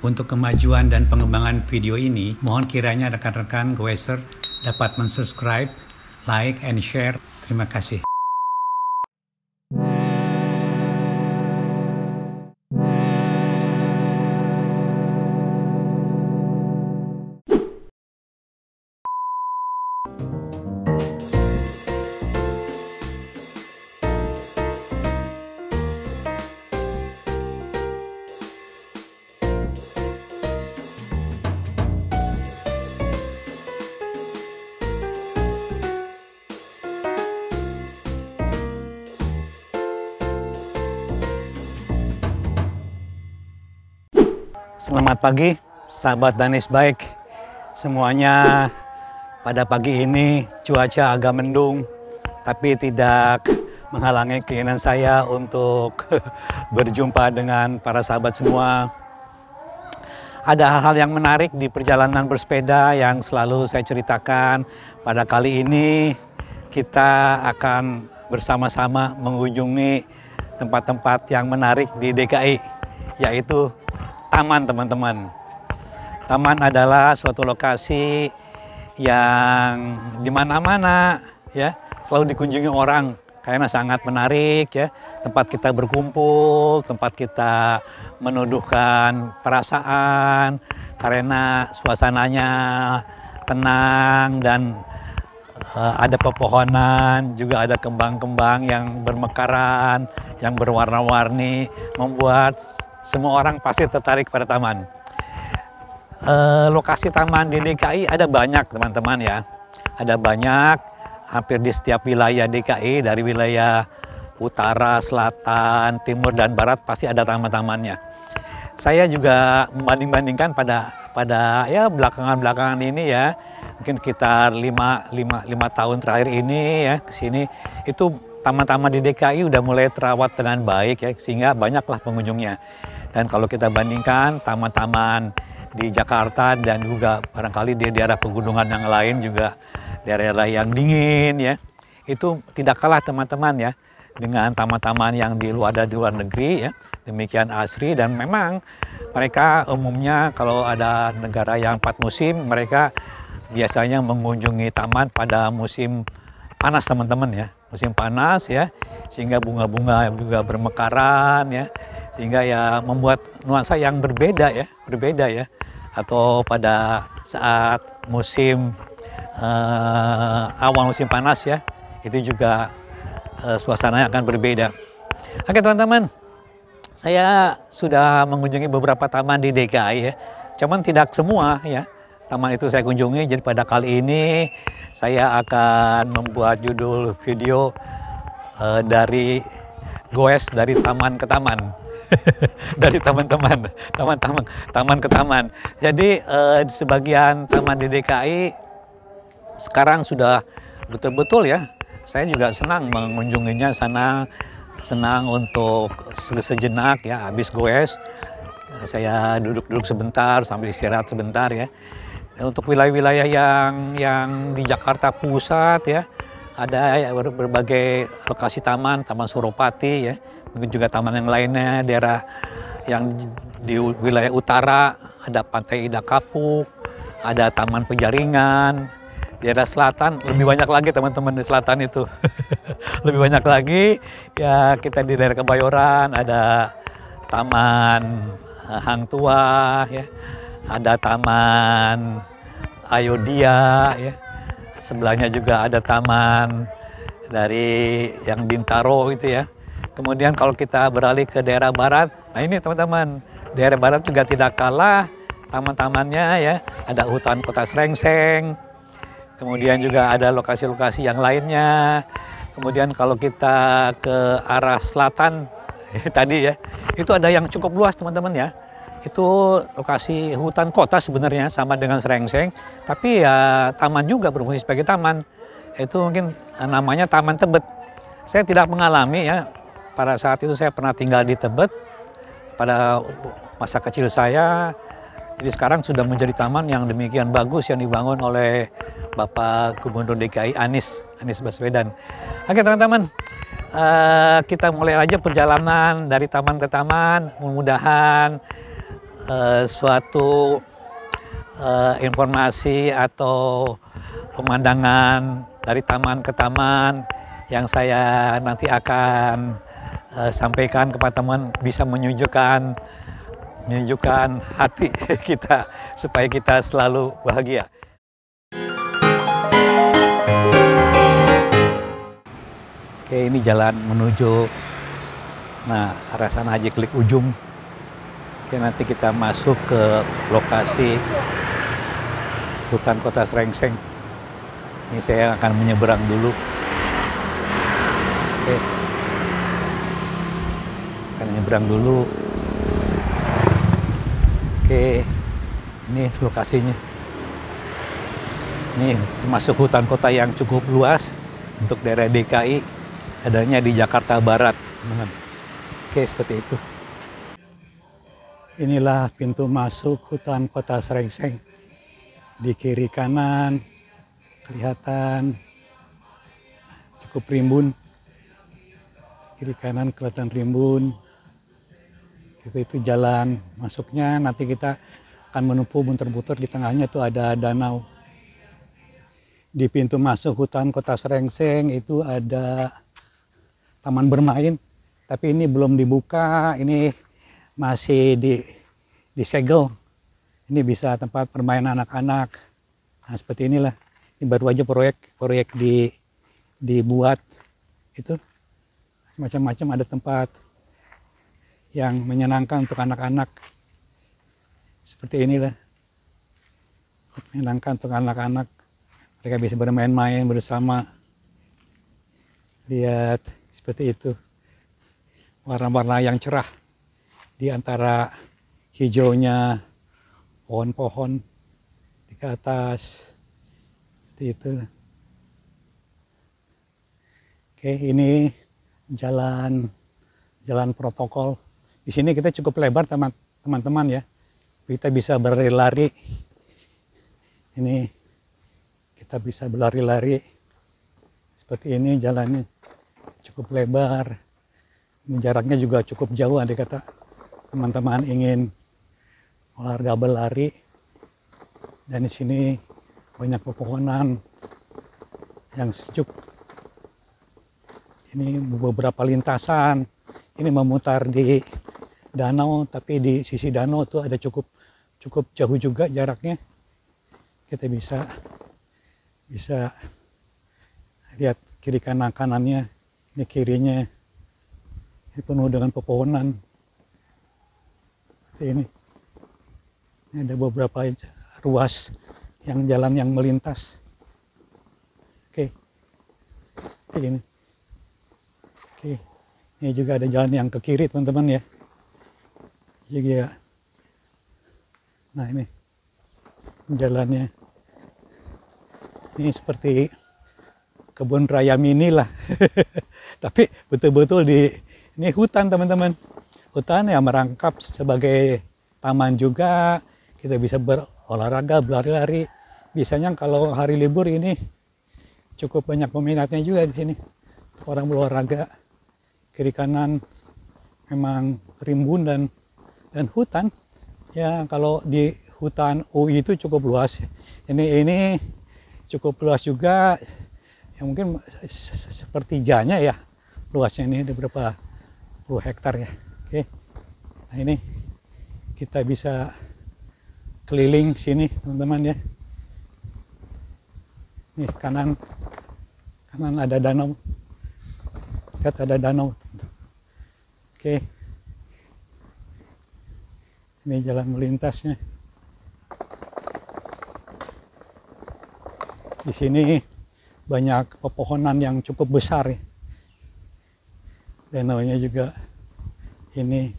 Untuk kemajuan dan pengembangan video ini, mohon kiranya rekan-rekan Goeser dapat mensubscribe, like, and share. Terima kasih. Selamat pagi, sahabat Danis Baik. Semuanya pada pagi ini cuaca agak mendung, tapi tidak menghalangi keinginan saya untuk berjumpa dengan para sahabat semua. Ada hal-hal yang menarik di perjalanan bersepeda yang selalu saya ceritakan. Pada kali ini kita akan bersama-sama mengunjungi tempat-tempat yang menarik di DKI, yaitu taman, teman-teman. Taman adalah suatu lokasi yang di mana-mana ya selalu dikunjungi orang karena sangat menarik ya. Tempat kita berkumpul, tempat kita menuduhkan perasaan karena suasananya tenang dan ada pepohonan, juga ada kembang-kembang yang bermekaran, yang berwarna-warni, membuat semua orang pasti tertarik pada taman. Lokasi taman di DKI ada banyak, teman-teman ya. Ada banyak, hampir di setiap wilayah DKI, dari wilayah utara, selatan, timur, dan barat pasti ada taman-tamannya. Saya juga membanding-bandingkan pada ya belakangan-belakangan ini ya, mungkin sekitar 5 tahun terakhir ini ya ke sini, itu taman-taman di DKI udah mulai terawat dengan baik ya, sehingga banyaklah pengunjungnya. Dan kalau kita bandingkan taman-taman di Jakarta dan juga barangkali di daerah pegunungan yang lain juga, daerah-daerah yang dingin ya, itu tidak kalah teman-teman ya dengan taman-taman yang di luar negeri ya, demikian asri. Dan memang mereka umumnya kalau ada negara yang 4 musim, mereka biasanya mengunjungi taman pada musim panas, teman-teman ya, musim panas ya, sehingga bunga-bunga juga bermekaran ya, sehingga ya membuat nuansa yang berbeda ya. Atau pada saat musim awal musim panas ya, itu juga suasananya akan berbeda. Oke teman-teman, saya sudah mengunjungi beberapa taman di DKI ya, cuman tidak semua ya taman itu saya kunjungi. Jadi pada kali ini saya akan membuat judul video dari goes dari taman ke taman. Dari taman ke taman. Jadi di sebagian taman di DKI sekarang sudah betul-betul ya, saya juga senang mengunjunginya, senang untuk sejenak ya, habis goes saya duduk-duduk sebentar sambil istirahat sebentar ya. Untuk wilayah-wilayah yang di Jakarta Pusat ya, ada berbagai lokasi taman Suropati ya, mungkin juga taman yang lainnya. Daerah yang di wilayah utara ada Pantai Indah Kapuk, ada Taman Penjaringan. Daerah selatan lebih banyak lagi, teman-teman, di selatan itu lebih banyak lagi ya. Kita di daerah Kebayoran ada Taman Hang Tuah ya, ada Taman Ayodhya ya, sebelahnya juga ada taman dari yang Bintaro itu ya. Kemudian kalau kita beralih ke daerah barat, nah ini teman-teman, daerah barat juga tidak kalah taman-tamannya ya. Ada hutan kota Srengseng, kemudian juga ada lokasi-lokasi yang lainnya. Kemudian kalau kita ke arah selatan tadi ya, itu ada yang cukup luas, teman-teman ya. Itu lokasi hutan kota sebenarnya, sama dengan Srengseng, tapi ya taman juga, berfungsi sebagai taman. Itu mungkin namanya Taman Tebet. Saya tidak mengalami ya, pada saat itu saya pernah tinggal di Tebet pada masa kecil saya. Jadi sekarang sudah menjadi taman yang demikian bagus yang dibangun oleh Bapak Gubernur DKI Anies Baswedan. Oke teman-teman, kita mulai aja perjalanan dari taman ke taman. Mudah-mudahan suatu informasi atau pemandangan dari taman ke taman yang saya nanti akan sampaikan kepada teman, bisa menyejukkan hati kita supaya kita selalu bahagia. Oke, ini jalan menuju, nah arah sana aja, klik ujung. Oke, nanti kita masuk ke lokasi hutan kota Srengseng. Ini saya akan menyeberang dulu. Oke, akan menyeberang dulu. Oke, ini lokasinya. Ini termasuk hutan kota yang cukup luas untuk daerah DKI, adanya di Jakarta Barat. Oke, seperti itu. Inilah pintu masuk hutan kota Srengseng. Di kiri kanan kelihatan cukup rimbun. Kiri kanan kelihatan rimbun. Itu jalan masuknya, nanti kita akan menempuh muter-muter, di tengahnya tuh ada danau. Di pintu masuk hutan kota Srengseng itu ada taman bermain, tapi ini belum dibuka, ini masih disegel. Ini bisa tempat bermain anak-anak. Nah, seperti inilah. Ini baru aja proyek dibuat. Itu macam-macam, ada tempat yang menyenangkan untuk anak-anak. Seperti inilah. Menyenangkan untuk anak-anak. Mereka bisa bermain-main bersama. Lihat, seperti itu. Warna-warna yang cerah. Di antara hijaunya pohon-pohon di atas. Seperti itu. Oke, ini jalan protokol. Di sini kita cukup lebar teman-teman ya. Kita bisa berlari-lari. Ini kita bisa berlari-lari. Seperti ini jalannya cukup lebar. Ini jaraknya juga cukup jauh, andai kata teman-teman ingin olahraga berlari. Dan di sini banyak pepohonan yang sejuk. Ini beberapa lintasan. Ini memutar di danau, tapi di sisi danau itu ada cukup jauh juga jaraknya. Kita bisa lihat kiri kanannya. Ini kirinya ini penuh dengan pepohonan. Seperti ini. Ini ada beberapa ruas jalan yang melintas. Oke. Seperti ini. Oke. Ini juga ada jalan yang ke kiri, teman-teman ya. Juga. Nah, ini jalannya. Ini seperti kebun raya mini lah. Tapi betul-betul ini hutan, teman-teman. Hutan yang merangkap sebagai taman juga. Kita bisa berolahraga, berlari-lari. Biasanya kalau hari libur ini cukup banyak peminatnya juga di sini. Orang berolahraga. Kiri kanan memang rimbun dan hutan. Ya, kalau di hutan UI itu cukup luas. Ini cukup luas juga. Ya, mungkin sepertiganya ya luasnya, ini ada berapa puluh hektar ya. Oke. Nah, ini kita bisa keliling sini, teman-teman ya. Nih kanan ada danau. Lihat, ada danau. Oke. Ini jalan melintasnya. Di sini banyak pepohonan yang cukup besar ya. Danaunya juga ini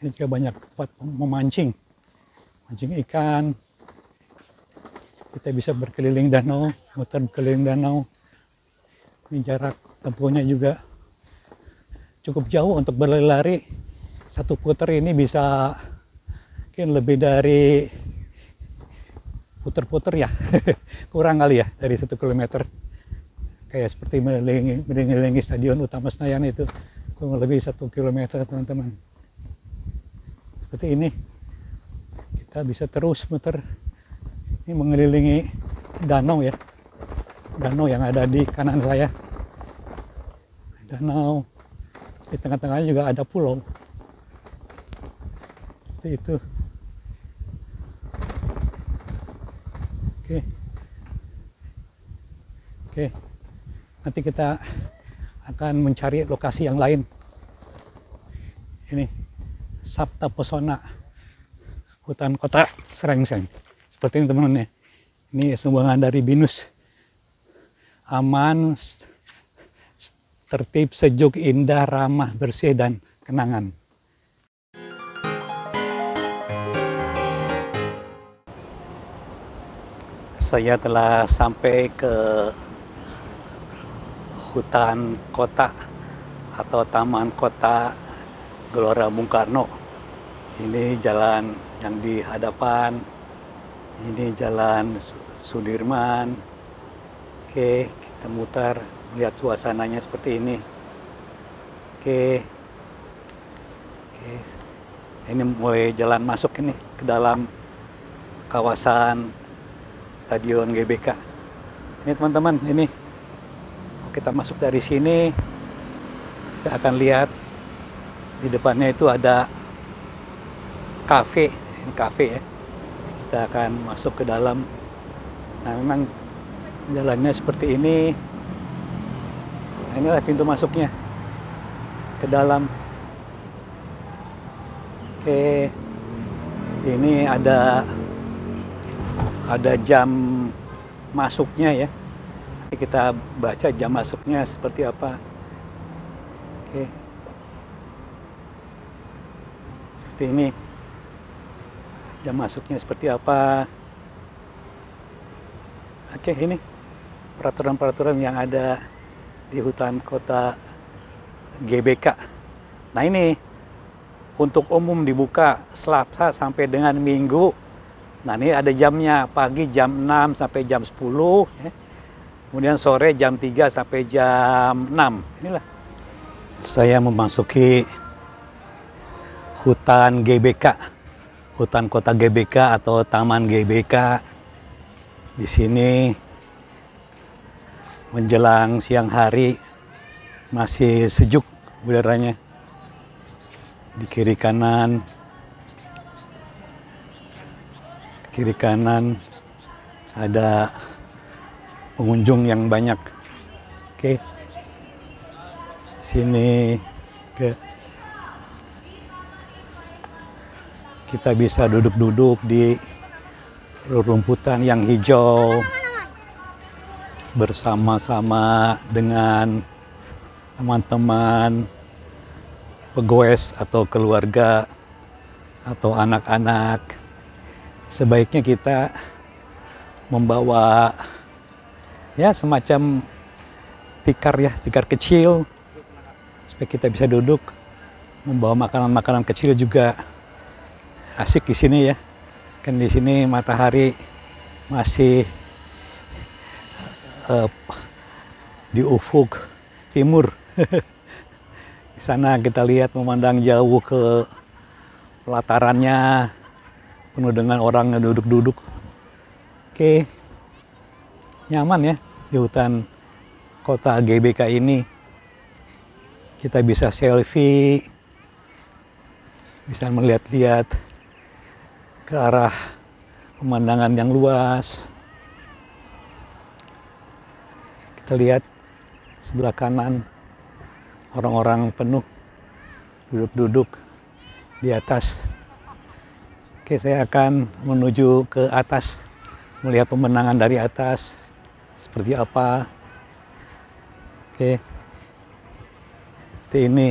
juga banyak tempat memancing ikan. Kita bisa berkeliling danau, muter berkeliling danau. Ini jarak tempuhnya juga cukup jauh untuk berlari. Satu puter ini bisa mungkin lebih dari puter-puter ya. Kurang kali ya dari 1 kilometer. Kayak seperti mengelilingi Stadion Utama Senayan itu kurang lebih 1 kilometer, teman-teman. seperti ini. Kita bisa terus muter. Ini mengelilingi danau ya. Danau yang ada di kanan saya. Danau. Di tengah-tengahnya juga ada pulau. Seperti itu. Oke. Oke. Nanti kita akan mencari lokasi yang lain. Ini Sabta Pesona Hutan Kota Serengseng. Seperti ini teman-teman ya. Ini sumbangan dari BINUS. Aman, tertib, sejuk, indah, ramah, bersih, dan kenangan. Saya telah sampai ke hutan kota atau taman kota Gelora Bung Karno. Ini jalan yang di hadapan, ini jalan Sudirman. Oke, kita mutar, lihat suasananya seperti ini. Oke, ini mulai jalan masuk ini ke dalam kawasan Stadion GBK. Ini teman-teman, ini kita masuk dari sini, kita akan lihat di depannya itu ada kafe, ini kafe ya. Kita akan masuk ke dalam. Nah, memang jalannya seperti ini. Nah, inilah pintu masuknya ke dalam. Oke, ini ada jam masuknya ya. Nanti kita baca jam masuknya seperti apa. Oke. Seperti ini. Jam masuknya seperti apa. Oke, ini peraturan-peraturan yang ada di hutan kota GBK. Nah, ini untuk umum dibuka Selasa sampai dengan Minggu. Nah, ini ada jamnya, pagi jam 6 sampai jam 10 ya. Kemudian sore jam 3 sampai jam 6. Inilah. Saya memasuki hutan GBK. Hutan kota GBK atau Taman GBK. Di sini menjelang siang hari masih sejuk udaranya. Di kiri kanan ada pengunjung yang banyak. Oke. Sini kita bisa duduk-duduk di rumputan yang hijau bersama-sama dengan teman-teman pegoes atau keluarga atau anak-anak. Sebaiknya kita membawa ya semacam tikar kecil supaya kita bisa duduk. Membawa makanan-makanan kecil juga asik di sini ya. Kan di sini matahari masih di ufuk timur. Di sana kita lihat memandang jauh ke pelatarannya penuh dengan orang yang duduk-duduk. Oke, nyaman ya di hutan kota GBK ini. Kita bisa selfie, bisa melihat-lihat ke arah pemandangan yang luas. Kita lihat sebelah kanan orang-orang penuh duduk-duduk di atas. Oke, saya akan menuju ke atas, melihat pemandangan dari atas seperti apa. Oke, seperti ini.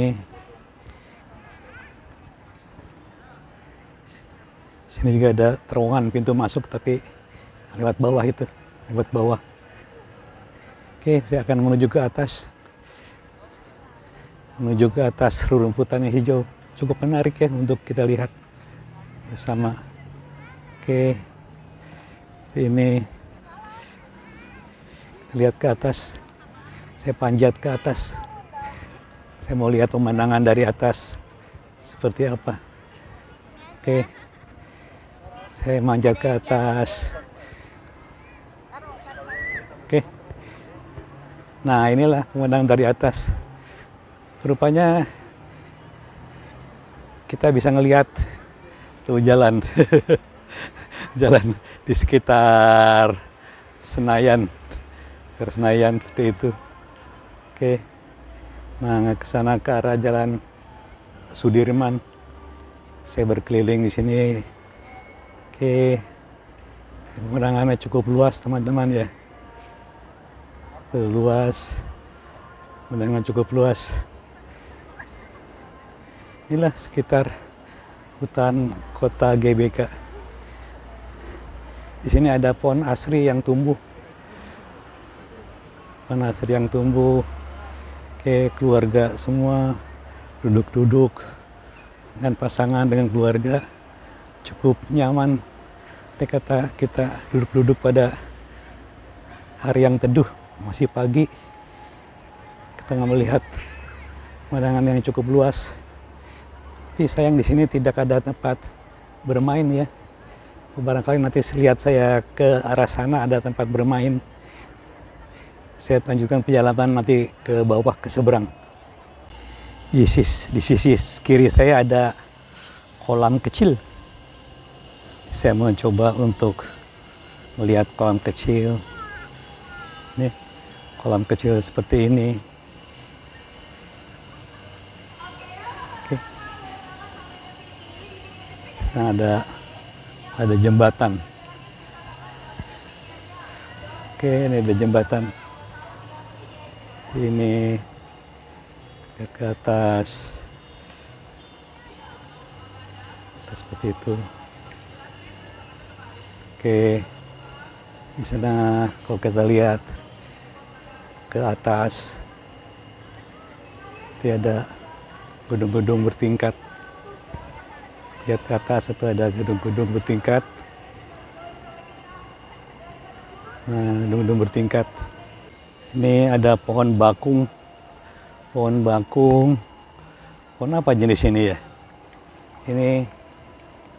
Sini juga ada terowongan pintu masuk, tapi lewat bawah itu, lewat bawah. Oke, saya akan menuju ke atas. Menuju ke atas rerumputan yang hijau. Cukup menarik ya untuk kita lihat bersama. Oke, ini kita lihat ke atas. Saya panjat ke atas. Saya mau lihat pemandangan dari atas seperti apa. Oke, saya manjat ke atas. Oke, nah inilah pemandangan dari atas. Rupanya kita bisa ngelihat tuh jalan, jalan di sekitar Senayan, seperti itu. Oke, nah ke sana ke arah Jalan Sudirman. Saya berkeliling di sini. Oke, pemandangannya cukup luas teman-teman ya. Luas, pemandangan cukup luas. Inilah sekitar hutan kota GBK. Di sini ada pohon asri yang tumbuh. Pohon asri yang tumbuh. Oke, keluarga semua duduk-duduk dengan pasangan, dengan keluarga. Cukup nyaman. Kata kita duduk-duduk pada hari yang teduh, masih pagi. Kita nggak melihat pemandangan yang cukup luas. Tapi sayang di sini tidak ada tempat bermain ya. Barangkali nanti lihat saya ke arah sana ada tempat bermain. Saya lanjutkan perjalanan nanti ke bawah, ke seberang. Di sisi kiri saya ada kolam kecil. Saya mencoba untuk melihat kolam kecil. Nih, kolam kecil seperti ini. Oke. Nah, ada jembatan. Oke, ini ada jembatan. Ini ke atas. Seperti itu. Oke, di sana kalau kita lihat ke atas, itu ada gedung-gedung bertingkat. Lihat ke atas itu ada gedung-gedung bertingkat. Nah, gedung-gedung bertingkat. Ini ada pohon bakung. Pohon bakung. Pohon apa jenis ini ya? Ini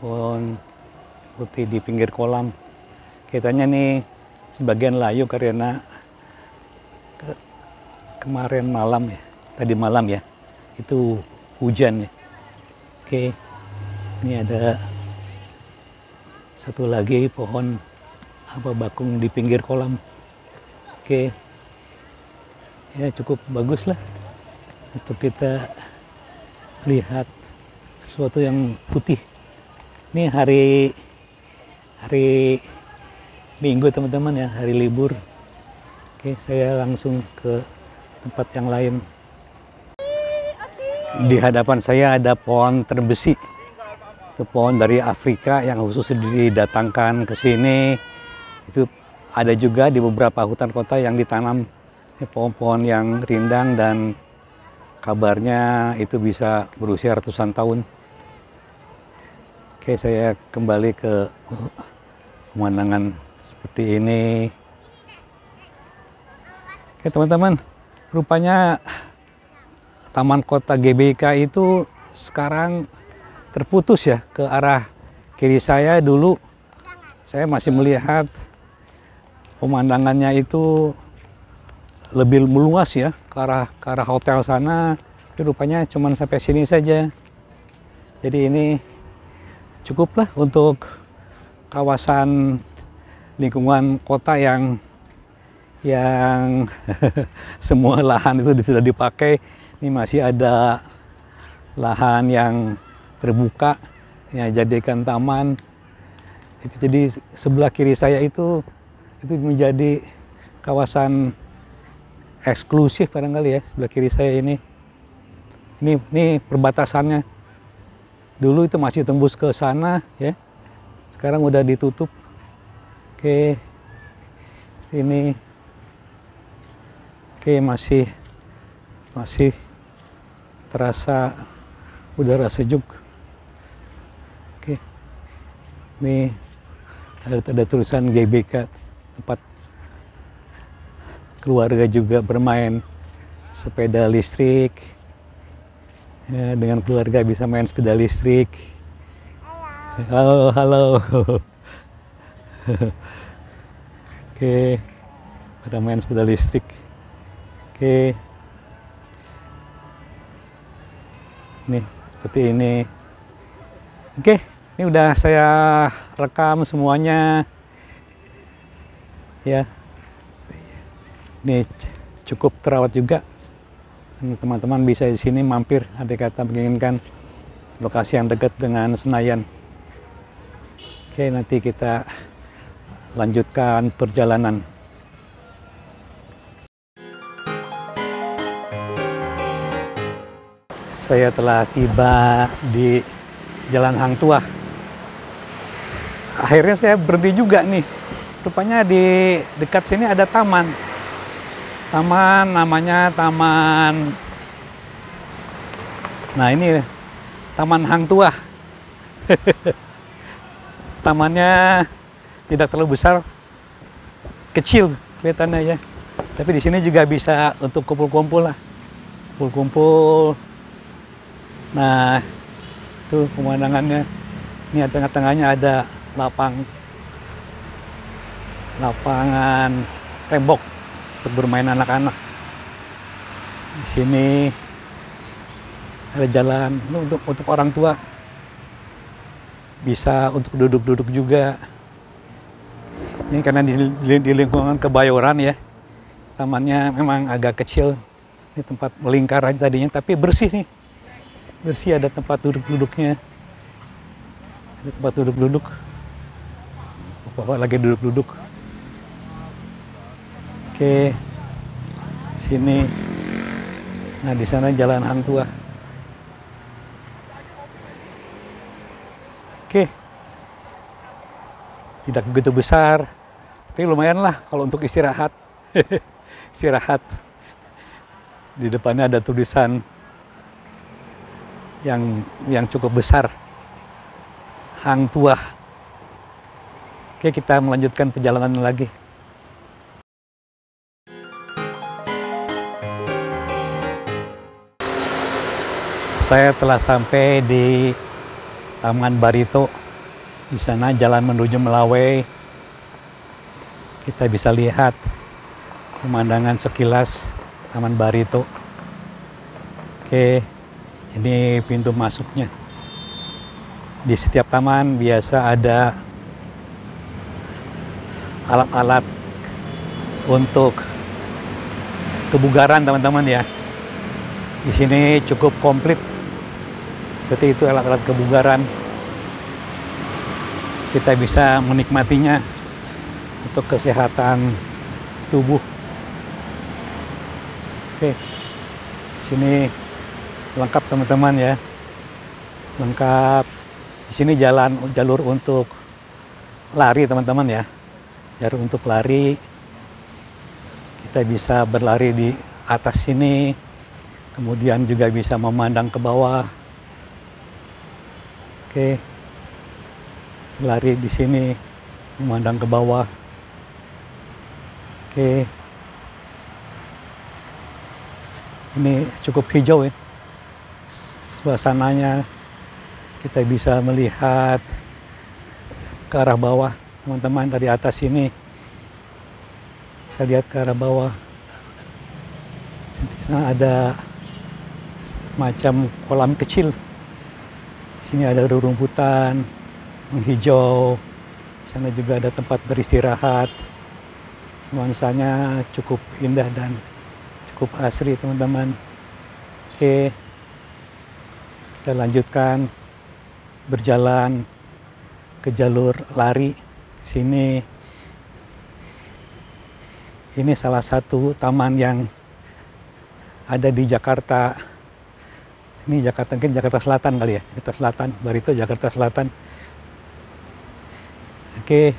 pohon putih di pinggir kolam. Kitanya nih sebagian layu karena kemarin malam ya, tadi malam ya, itu hujan ya. Oke, ini ada satu lagi pohon apa bakung di pinggir kolam. Oke, ya cukup bagus lah untuk kita lihat sesuatu yang putih. Ini hari Minggu teman-teman ya, hari libur. Oke, saya langsung ke tempat yang lain. Di hadapan saya ada pohon terbesi. Itu pohon dari Afrika yang khusus didatangkan ke sini. Itu ada juga di beberapa hutan kota yang ditanam pohon-pohon yang rindang dan kabarnya itu bisa berusia ratusan tahun. Oke, saya kembali ke pemandangan seperti ini. Oke teman-teman, rupanya Taman Kota GBK itu sekarang terputus ya ke arah kiri saya. Dulu saya masih melihat pemandangannya itu lebih meluas ya ke arah hotel sana. Tapi rupanya cuma sampai sini saja. Jadi ini cukuplah untuk kawasan lingkungan kota yang semua lahan itu sudah dipakai. Ini masih ada lahan yang terbuka ya, jadikan taman. Itu jadi sebelah kiri saya itu menjadi kawasan eksklusif barangkali ya, sebelah kiri saya ini. Ini perbatasannya. Dulu itu masih tembus ke sana ya. Sekarang udah ditutup. Oke. Ini masih terasa udara sejuk. Oke. Ini ada tulisan GBK, tempat keluarga juga bermain sepeda listrik. Ya, dengan keluarga bisa main sepeda listrik. Halo, halo. Oke, pada main sepeda listrik. Oke, nih seperti ini. Oke, ini udah saya rekam semuanya. Ya, ini cukup terawat juga. Teman-teman bisa di sini mampir, andai kata menginginkan lokasi yang dekat dengan Senayan. Oke, nanti kita lanjutkan perjalanan. Saya telah tiba di Jalan Hang Tuah. Akhirnya saya berhenti juga nih. Rupanya di dekat sini ada taman. Taman namanya Taman. Nah, ini Taman Hang Tuah. Tamannya tidak terlalu besar, kecil kelihatannya ya. Tapi di sini juga bisa untuk kumpul-kumpul lah. Kumpul-kumpul. Nah, itu pemandangannya. Ini tengah-tengahnya ada lapangan tembok untuk bermain anak-anak. Di sini ada jalan untuk orang tua. Bisa untuk duduk-duduk juga. Ini karena di lingkungan Kebayoran ya. Tamannya memang agak kecil. Ini tempat melingkar aja tadinya, tapi bersih nih. Bersih, ada tempat duduk-duduknya. Ada tempat duduk-duduk. Bapak lagi duduk-duduk. Oke. Sini. Nah, di sana Jalan Hang Tuah. Oke. Tidak begitu besar. Tapi lumayan lah kalau untuk istirahat. Istirahat. Di depannya ada tulisan yang cukup besar, Hang Tuah. Oke, kita melanjutkan perjalanan lagi. Saya telah sampai di Taman Barito. Di sana jalan menuju Melawai. Kita bisa lihat pemandangan sekilas Taman Barito. Oke. Ini pintu masuknya. Di setiap taman biasa ada alat-alat untuk kebugaran teman-teman ya. Di sini cukup komplit. Seperti itu alat-alat kebugaran. Kita bisa menikmatinya untuk kesehatan tubuh. Oke. Sini lengkap teman-teman ya, lengkap. Di sini jalur untuk lari teman-teman ya, jalur untuk lari. Kita bisa berlari di atas sini, kemudian juga bisa memandang ke bawah. Oke, lari di sini, memandang ke bawah. Oke, ini cukup hijau ya. Suasananya kita bisa melihat ke arah bawah teman-teman. Dari atas ini bisa lihat ke arah bawah. Di sana ada semacam kolam kecil. Di sini ada rerumputan menghijau. Di sana juga ada tempat beristirahat. Nuansanya cukup indah dan cukup asri teman-teman. Oke. Kita lanjutkan berjalan ke jalur lari sini. Ini salah satu taman yang ada di Jakarta. Ini Jakarta, mungkin Jakarta Selatan kali ya, Jakarta Selatan, Barito Jakarta Selatan. Oke,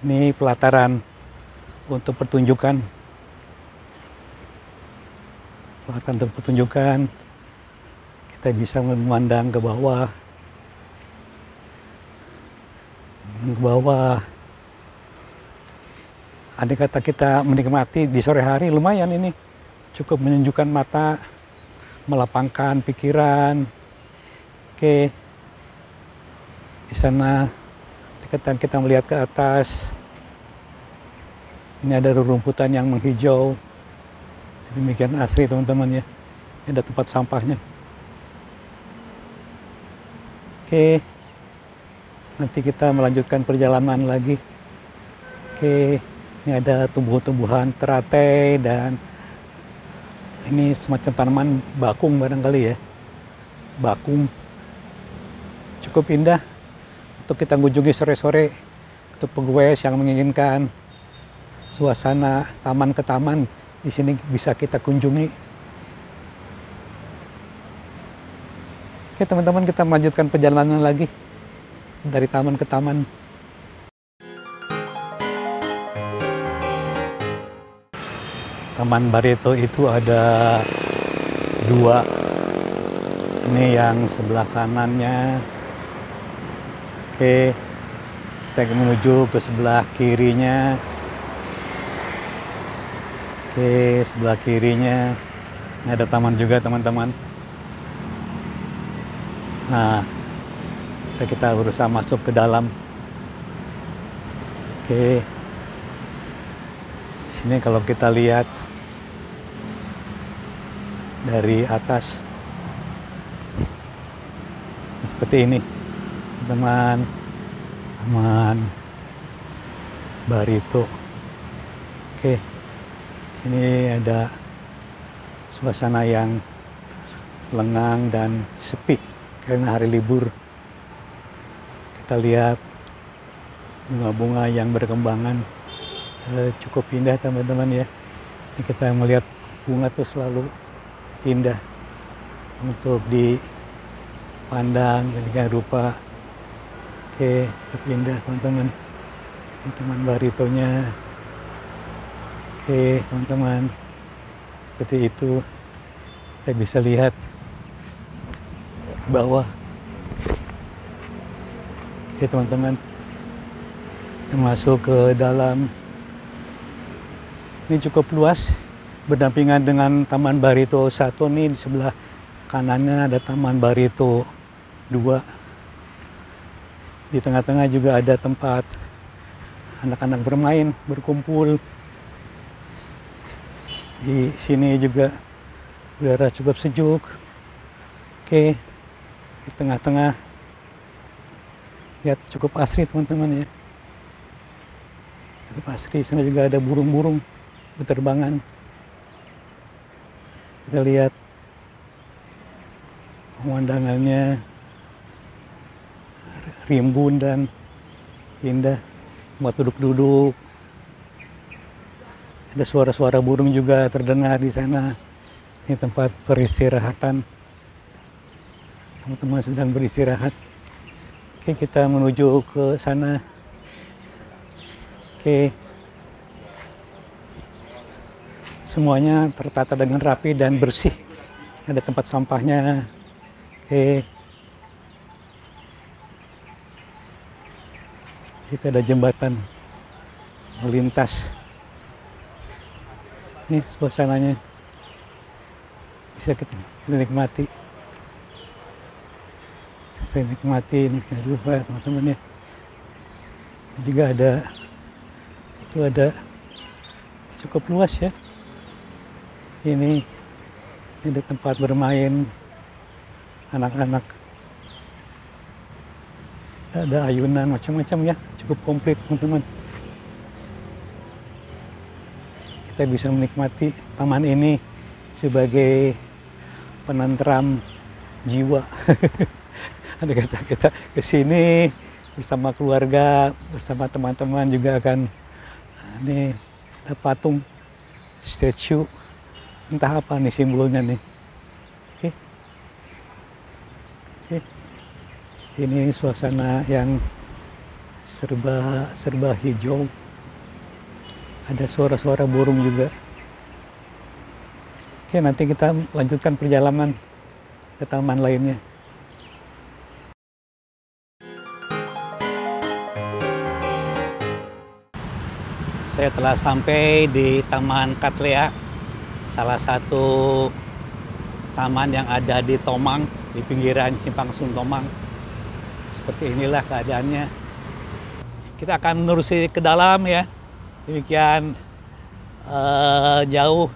ini pelataran untuk pertunjukan. Pelataran untuk pertunjukan. Kita bisa memandang ke bawah. Ke bawah. Andai kata kita menikmati di sore hari, lumayan ini. Cukup menyejukkan mata, melapangkan pikiran. Oke. Di sana kita melihat ke atas. Ini ada rerumputan yang menghijau. Demikian asri teman-teman ya. Ini ada tempat sampahnya. Oke. Nanti kita melanjutkan perjalanan lagi. Oke. Ini ada tumbuh-tumbuhan teratai dan ini semacam tanaman bakung barangkali ya. Bakung. Cukup indah untuk kita kunjungi sore-sore. Untuk pegoes yang menginginkan suasana taman ke taman, di sini bisa kita kunjungi. Oke teman-teman, kita melanjutkan perjalanan lagi dari taman ke taman. Taman Barito itu ada 2. Ini yang sebelah kanannya. Oke, kita menuju ke sebelah kirinya. Oke, sebelah kirinya. Ini ada taman juga teman-teman. Nah, kita berusaha masuk ke dalam. Oke. Sini kalau kita lihat dari atas seperti ini, teman, Taman Barito. Oke, sini ada suasana yang lengang dan sepi karena hari libur. Kita lihat bunga-bunga yang berkembangan, cukup indah teman-teman ya. Ini kita melihat bunga tuh selalu indah untuk dipandang dengan rupa. Oke, cukup indah teman-teman. Ini Taman Baritonya. Oke teman-teman, seperti itu. Kita bisa lihat ke bawah. Oke teman-teman, kita masuk ke dalam. Ini cukup luas, berdampingan dengan Taman Barito 1 nih. Di sebelah kanannya ada Taman Barito 2. Di tengah-tengah juga ada tempat anak-anak bermain, berkumpul. Di sini juga udara cukup sejuk. Oke, di tengah-tengah lihat cukup asri teman-teman ya. Cukup asri. Sana juga ada burung-burung berterbangan. Kita lihat pemandangannya rimbun dan indah. Tempat duduk-duduk. Ada suara-suara burung juga terdengar di sana. Ini tempat peristirahatan. Teman-teman sedang beristirahat. Oke, kita menuju ke sana. Oke. Semuanya tertata dengan rapi dan bersih. Ada tempat sampahnya. Oke. Kita ada jembatan melintas. Ini suasananya. Bisa kita nikmati. Saya nikmati ini lupa teman-teman ya. Juga ada cukup luas ya. Ini ada tempat bermain anak-anak. Ada ayunan macam-macam ya, cukup komplit teman-teman. Kita bisa menikmati taman ini sebagai penenteram jiwa. Ada kata kita ke sini bersama keluarga, bersama teman-teman juga akan ini ada patung statue, entah apa nih simbolnya nih. Oke. Oke. Ini suasana yang serba hijau. Ada suara-suara burung juga. Oke, nanti kita lanjutkan perjalanan ke taman lainnya. Saya telah sampai di Taman Katlea, salah satu taman yang ada di Tomang, di pinggiran Simpang Susun Tomang. seperti inilah keadaannya. Kita akan menerusi ke dalam ya. Demikian jauh,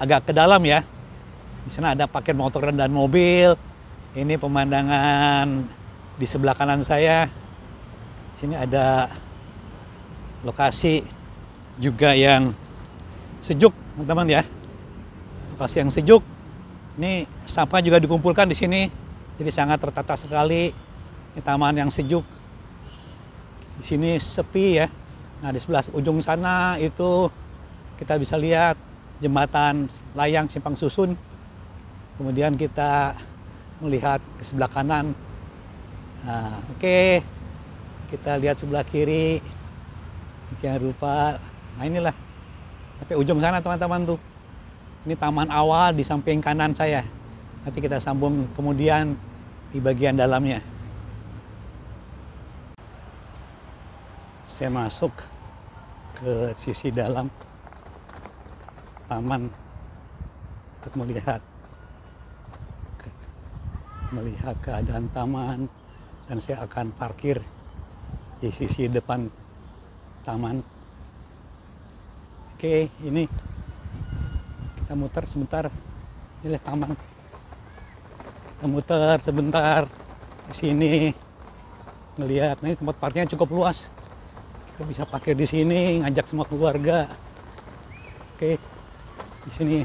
agak ke dalam ya. Di sana ada parkir motor dan mobil. Ini pemandangan di sebelah kanan saya. Sini ada lokasi juga yang sejuk, teman-teman ya. Lokasi yang sejuk. Ini sampah juga dikumpulkan di sini. Jadi sangat tertata sekali. Ini taman yang sejuk. Di sini sepi ya. Nah, di sebelah ujung sana itu kita bisa lihat jembatan layang Simpang Susun. Kemudian kita melihat ke sebelah kanan. Nah, oke. Kita lihat sebelah kiri. Jangan rupa. Nah, inilah sampai ujung sana teman-teman tuh. Ini taman awal di samping kanan saya. Nanti kita sambung kemudian di bagian dalamnya. Saya masuk ke sisi dalam taman untuk melihat keadaan taman, dan saya akan parkir di sisi depan taman. Oke, ini kita muter sebentar. Inilah taman. Kita muter sebentar di sini ngelihat. Nah, ini tempat parkirnya cukup luas. Kita bisa parkir di sini, ngajak semua keluarga. Oke, di sini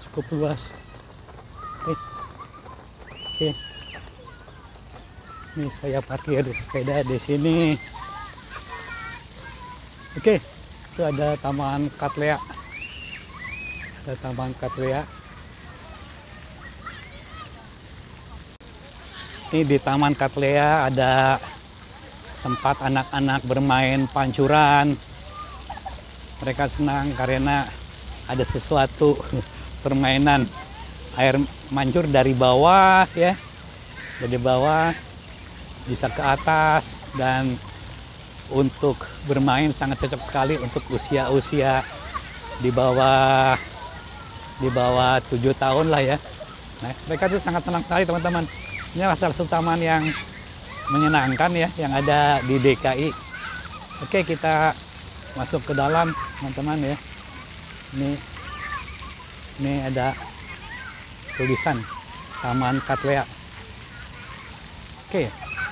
cukup luas. Oke. Ini saya parkir sepeda di sini. Oke, itu ada Taman Cattleya. Ada Taman Cattleya. Ini di Taman Cattleya ada tempat anak-anak bermain pancuran. Mereka senang karena ada sesuatu permainan air mancur dari bawah ya. Dari bawah bisa ke atas, dan untuk bermain sangat cocok sekali untuk usia-usia di bawah 7 tahun lah ya. Nah, mereka tuh sangat senang sekali teman-teman. Ini salah satu taman yang menyenangkan ya, yang ada di DKI. Oke, kita masuk ke dalam teman-teman ya. Ini ada tulisan Taman Cattleya. Oke,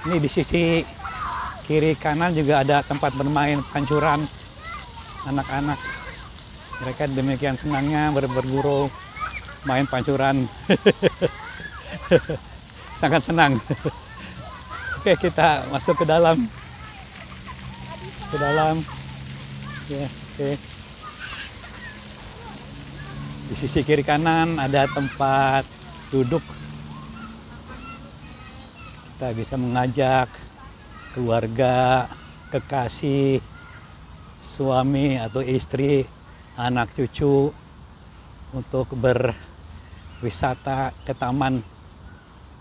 ini di sisi kiri kanan juga ada tempat bermain pancuran anak-anak. Mereka demikian senangnya berburu main pancuran. Sangat senang. Oke, kita masuk ke dalam. Ya, oke. Di sisi kiri kanan ada tempat duduk. Kita bisa mengajak keluarga, kekasih, suami atau istri, anak cucu untuk berwisata ke taman.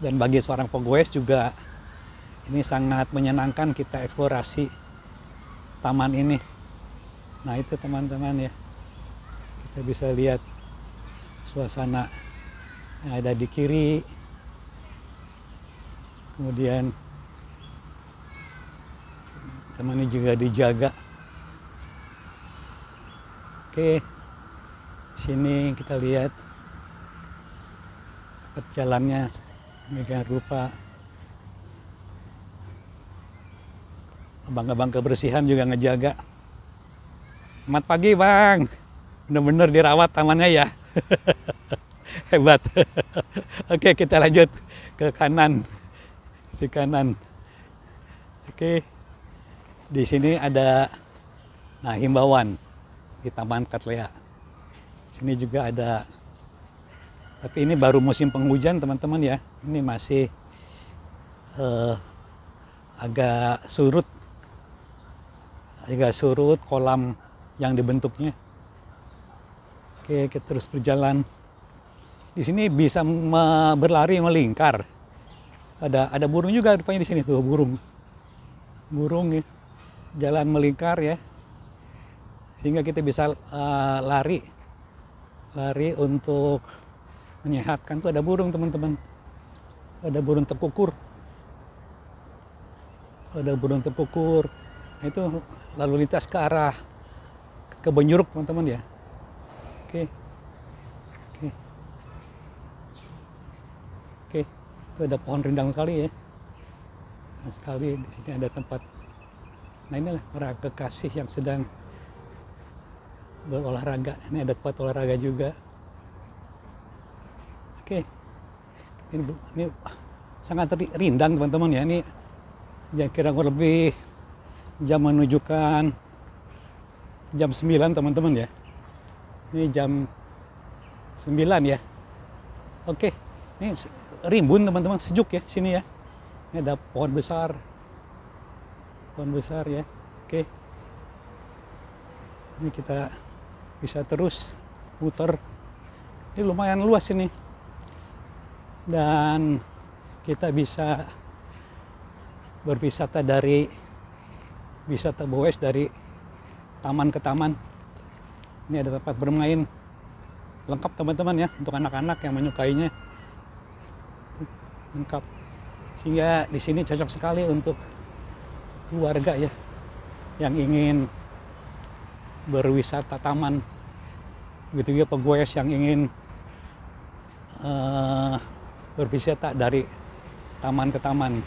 Dan bagi seorang pegoes juga ini sangat menyenangkan kita eksplorasi taman ini. Nah, itu teman-teman ya. Kita bisa lihat suasana yang ada di kiri. Kemudian taman ini juga dijaga. Oke, sini kita lihat jalannya demikian rupa. Abang-abang kebersihan juga ngejaga. Selamat pagi Bang, benar-benar dirawat tamannya ya. Hebat. Oke, kita lanjut ke kanan. Sisi kanan. Oke. Di sini ada himbauan di Taman Cattleya. Sini juga ada, tapi ini baru musim penghujan teman-teman ya. Ini masih agak surut kolam yang dibentuknya. Oke, kita terus berjalan. Di sini bisa berlari melingkar. Ada burung juga rupanya di sini tuh, burung ya. Jalan melingkar ya, sehingga kita bisa lari untuk menyehatkan. Tuh ada burung teman-teman, ada burung tekukur. ada burung terkukur. Nah, itu lalu lintas ke arah Kebon Jeruk teman-teman ya. Oke. Oke. Oke, itu ada pohon rindang kali ya. Nah, sekali di sini ada tempat. Nah, inilah para kekasih yang sedang berolahraga. Ini ada tempat olahraga juga. Oke. Ini sangat rindang teman-teman ya. Ini ya kira-kira lebih jam menunjukkan jam 9 teman-teman ya. Ini jam 9 ya. Oke. Ini rimbun teman-teman, sejuk ya sini ya. Ini ada pohon besar. Pohon besar ya. Oke. Ini kita bisa terus muter. Ini lumayan luas ini. Dan kita bisa berwisata dari wisata boes dari taman ke taman. Ini ada tempat bermain lengkap teman-teman ya, untuk anak-anak yang menyukainya. Lengkap. Sehingga di sini cocok sekali untuk keluarga ya yang ingin berwisata taman. Begitu juga pegoes yang ingin berwisata dari taman ke taman.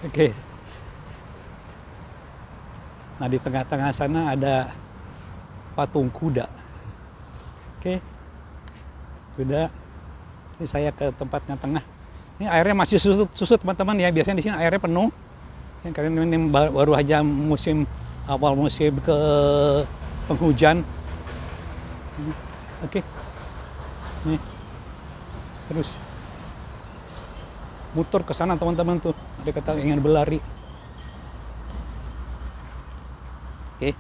Oke. Nah, di tengah-tengah sana ada patung kuda. Oke. Kuda. Ini saya ke tempatnya tengah. Ini airnya masih susut teman-teman ya. Biasanya di sini airnya penuh. Karena ini baru aja awal musim ke penghujan. Oke. Nih. Terus muter ke sana teman-teman tuh. Ada kata ingin berlari. Oke.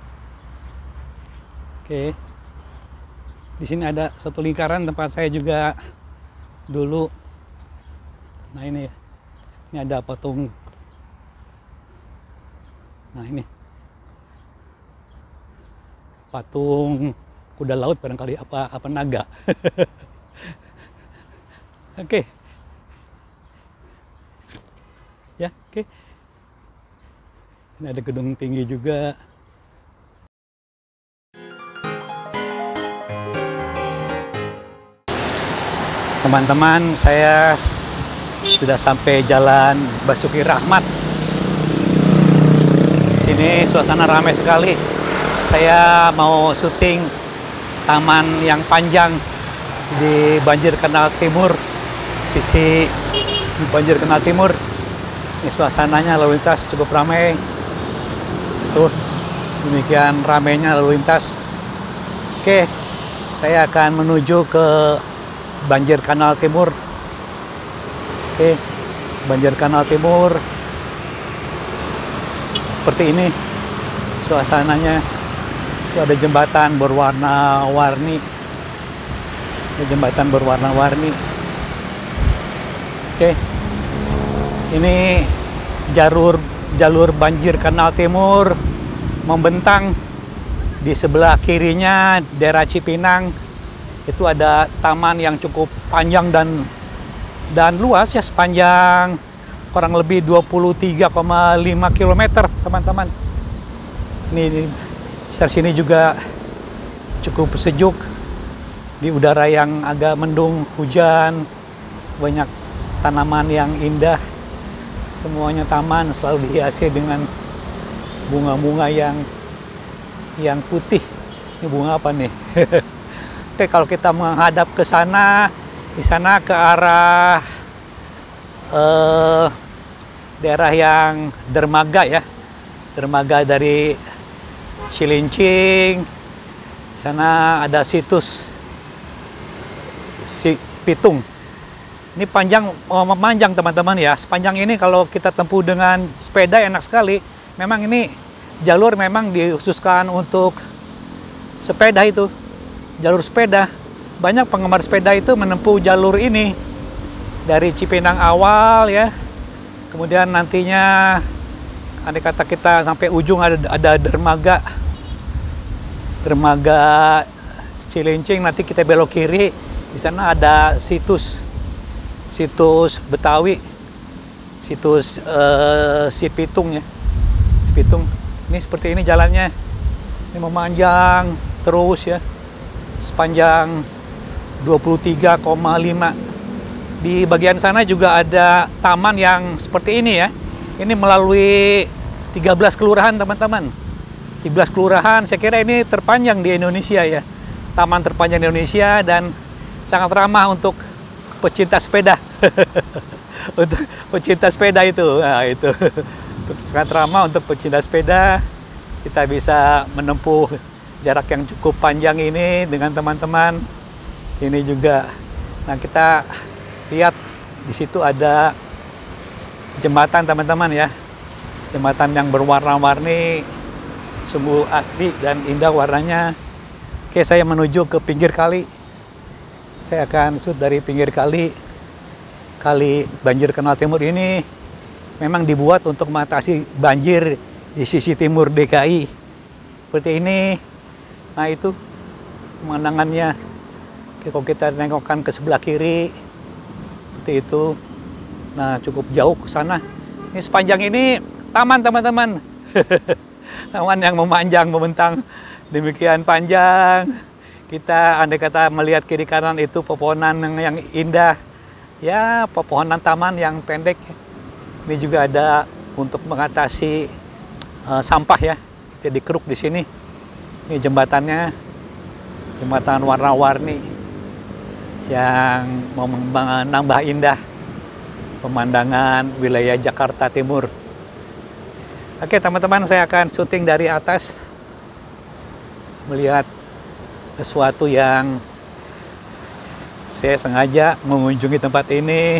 Oke. Di sini ada satu lingkaran tempat saya juga dulu. Nah, ini ya. Ini ada patung. Nah, ini. Patung kuda laut barangkali apa naga. Oke. Ya, oke. Ini ada gedung tinggi juga. Teman-teman, saya sudah sampai Jalan Basuki Rahmat. Sini suasana ramai sekali. Saya mau syuting taman yang panjang di Banjir Kanal Timur, sisi Banjir Kanal Timur. Ini suasananya lalu lintas cukup ramai. Tuh, demikian ramainya lalu lintas. Oke, saya akan menuju ke Banjir Kanal Timur. Oke, Banjir Kanal Timur. Seperti ini suasananya. Itu ada jembatan berwarna-warni. Jembatan berwarna-warni. Oke. Ini jalur Banjir Kanal Timur membentang. Di sebelah kirinya daerah Cipinang. Itu ada taman yang cukup panjang dan luas ya, sepanjang kurang lebih 23,5 km teman-teman. Ini sekitar sini juga cukup sejuk. Di udara yang agak mendung, hujan, banyak tanaman yang indah. Semuanya taman selalu dihiasi dengan bunga-bunga yang putih. Ini bunga apa nih? Oke, kalau kita menghadap ke sana, di sana ke arah daerah yang dermaga ya, dermaga dari Cilincing. Di sana ada situs Pitung. Ini memanjang teman-teman ya. Sepanjang ini kalau kita tempuh dengan sepeda enak sekali. Memang ini jalur memang dikhususkan untuk sepeda itu. Jalur sepeda. Banyak penggemar sepeda itu menempuh jalur ini dari Cipinang awal ya. Kemudian nantinya andai kata kita sampai ujung ada dermaga Cilincing, nanti kita belok kiri. Di sana ada situs Betawi. situs Cipitung ya. Cipitung. Ini seperti ini jalannya. Ini memanjang terus ya. Sepanjang 23,5. Di bagian sana juga ada taman yang seperti ini ya. Ini melalui 13 kelurahan teman-teman. 13 kelurahan, saya kira ini terpanjang di Indonesia ya. Taman terpanjang di Indonesia dan sangat ramah untuk pecinta sepeda. Untuk pecinta sepeda itu. Nah, itu. Sangat ramah untuk pecinta sepeda. Kita bisa menempuh jarak yang cukup panjang ini dengan teman-teman. Ini juga. Nah, kita lihat di situ ada jembatan teman-teman ya. Jembatan yang berwarna-warni, sungguh asli dan indah warnanya. Oke, saya menuju ke pinggir kali. Saya akan shoot dari pinggir kali. Kali Banjir Kanal Timur ini memang dibuat untuk mengatasi banjir di sisi timur DKI. Seperti ini. Nah, itu pemandangannya. Oke, kalau kita nengokkan ke sebelah kiri, seperti itu. Nah, cukup jauh ke sana. Ini sepanjang ini taman teman-teman. Taman yang memanjang, membentang demikian panjang. Kita andai kata melihat kiri kanan itu pepohonan yang indah. Ya, pepohonan taman yang pendek. Ini juga ada untuk mengatasi sampah ya. Kita dikeruk di sini. Ini jembatannya. Jembatan warna-warni yang menambah indah pemandangan wilayah Jakarta Timur. Oke teman-teman, saya akan syuting dari atas melihat sesuatu yang saya sengaja mengunjungi tempat ini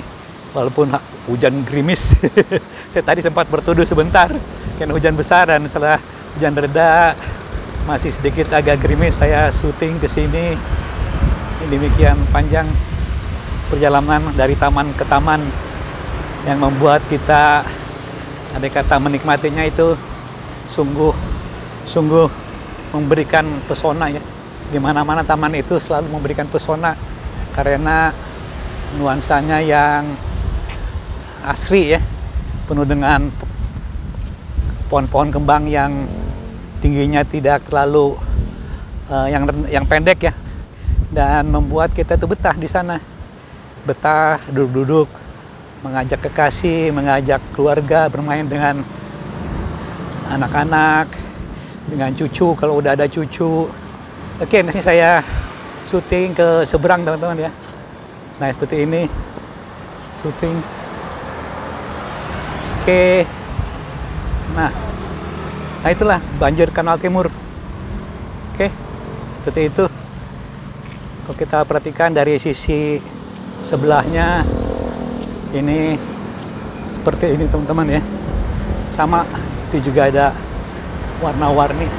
walaupun hujan gerimis. Saya tadi sempat berteduh sebentar karena hujan besar, dan setelah hujan reda masih sedikit agak gerimis, saya syuting ke sini. Demikian panjang perjalanan dari taman ke taman yang membuat kita andai kata menikmatinya itu sungguh memberikan pesona ya. Di mana-mana taman itu selalu memberikan pesona karena nuansanya yang asri ya, penuh dengan pohon-pohon kembang yang tingginya tidak terlalu yang pendek ya, dan membuat kita tuh betah di sana. Betah, duduk-duduk, mengajak kekasih, mengajak keluarga bermain dengan anak-anak, dengan cucu kalau udah ada cucu. Oke, nanti saya syuting ke seberang teman-teman ya. Nah, seperti ini syuting. Oke. Nah itulah Banjir Kanal Timur. Oke, seperti itu. Kalau kita perhatikan dari sisi sebelahnya, ini seperti ini teman-teman ya. Sama, itu juga ada warna-warni.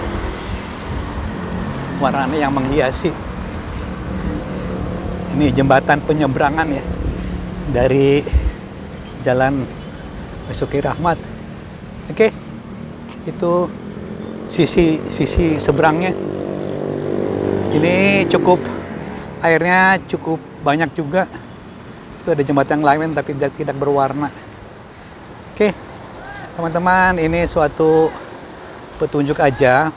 Warnanya yang menghiasi. Ini jembatan penyeberangan ya. Dari Jalan Basuki Rahmat. Oke. Itu sisi seberangnya. Ini cukup, airnya cukup banyak juga. Itu ada jembatan yang lain tapi tidak berwarna. Oke, teman-teman, ini suatu petunjuk aja.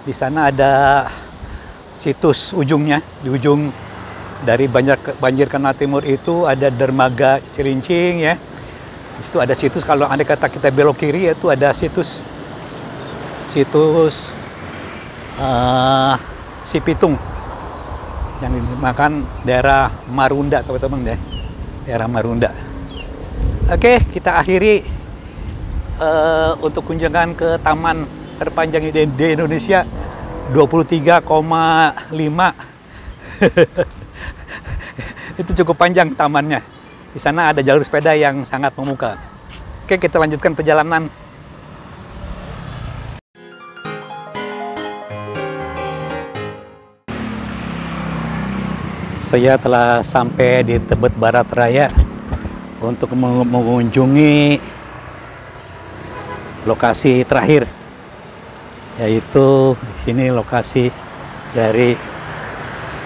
Di sana ada situs ujungnya, di ujung dari Banjir Kanal Timur itu ada dermaga Cilincing ya. Di situ ada situs, kalau andai kata kita belok kiri itu ada situs Cipitung yang dinamakan daerah Marunda teman-teman ya, daerah Marunda. Oke, kita akhiri untuk kunjungan ke taman terpanjang di Indonesia, 23,5. Itu cukup panjang tamannya. Di sana ada jalur sepeda yang sangat memukau. Oke, kita lanjutkan perjalanan. Saya telah sampai di Tebet Barat Raya untuk mengunjungi lokasi terakhir, yaitu di sini lokasi dari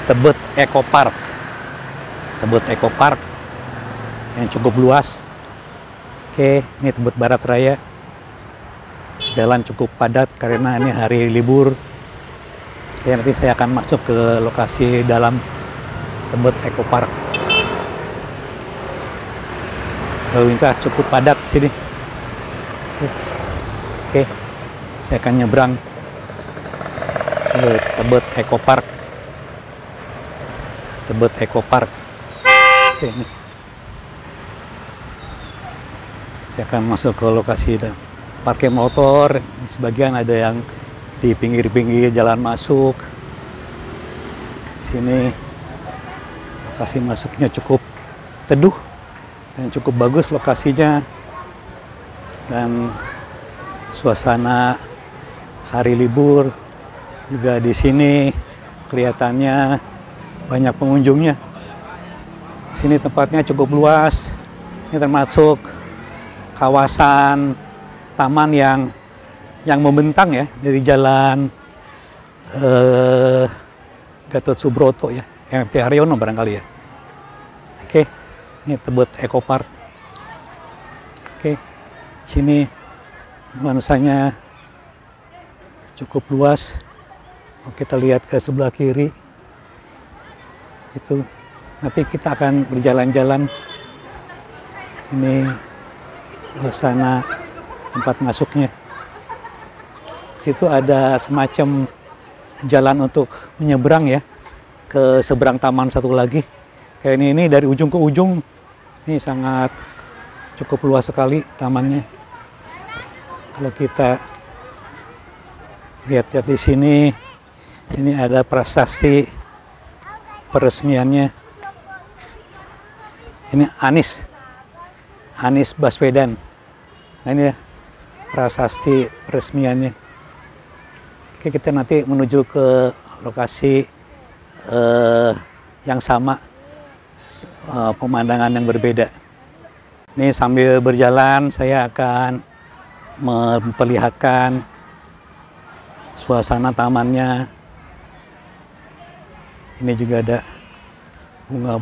Tebet Eco Park. Tebet Eco Park yang cukup luas. Oke, ini Tebet Barat Raya. Jalan cukup padat karena ini hari libur. Oke, nanti saya akan masuk ke lokasi dalam Tebet Eco Park. Lalu lintas cukup padat sini. Oke, saya akan nyebrang ke Tebet Eco Park. Tebet Eco Park. Oke, ini. Saya akan masuk ke lokasi parkir motor. Sebagian ada yang di pinggir-pinggir jalan masuk. Sini lokasi masuknya cukup teduh dan cukup bagus lokasinya. Dan suasana hari libur juga di sini kelihatannya banyak pengunjungnya. Sini tempatnya cukup luas. Ini termasuk kawasan taman yang membentang ya dari jalan Gatot Subroto ya, MT Haryono barangkali ya. Oke, ini Tebet Eco Park. Oke, sini nuansanya cukup luas. Kita lihat ke sebelah kiri. Itu nanti kita akan berjalan-jalan. Ini suasana tempat masuknya. Situ ada semacam jalan untuk menyeberang ya ke seberang taman satu lagi. Kayak ini dari ujung ke ujung. Ini sangat cukup luas sekali tamannya. Kalau kita lihat-lihat di sini, ini ada prasasti peresmiannya. Ini Anies Baswedan. Nah ini ya, prasasti peresmiannya. Oke, kita nanti menuju ke lokasi yang sama, pemandangan yang berbeda. Ini sambil berjalan saya akan memperlihatkan suasana tamannya. Ini juga ada bunga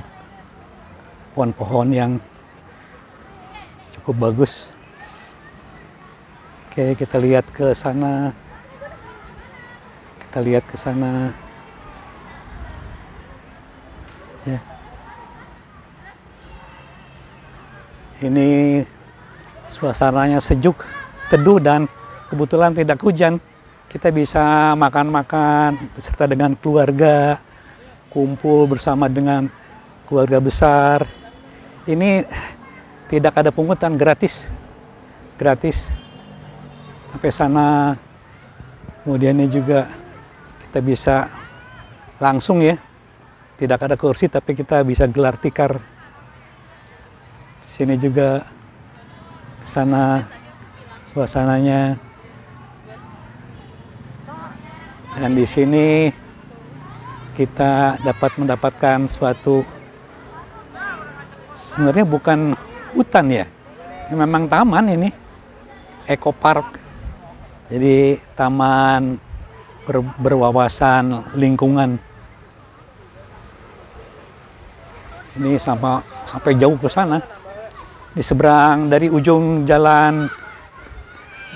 pohon-pohon yang cukup bagus. Oke, kita lihat ke sana. Kita lihat ke sana. Ya. Ini suasananya sejuk, teduh, dan kebetulan tidak hujan. Kita bisa makan-makan beserta dengan keluarga, kumpul bersama dengan keluarga besar. Ini tidak ada pungutan, gratis. Sampai sana. Kemudian ini juga kita bisa langsung ya. Tidak ada kursi tapi kita bisa gelar tikar. Sini juga ke sana suasananya. Dan di sini kita dapat mendapatkan suatu, sebenarnya bukan hutan ya. Ini memang taman ini. Eco Park. Jadi taman berwawasan lingkungan. Ini sampai jauh ke sana. Di seberang dari ujung jalan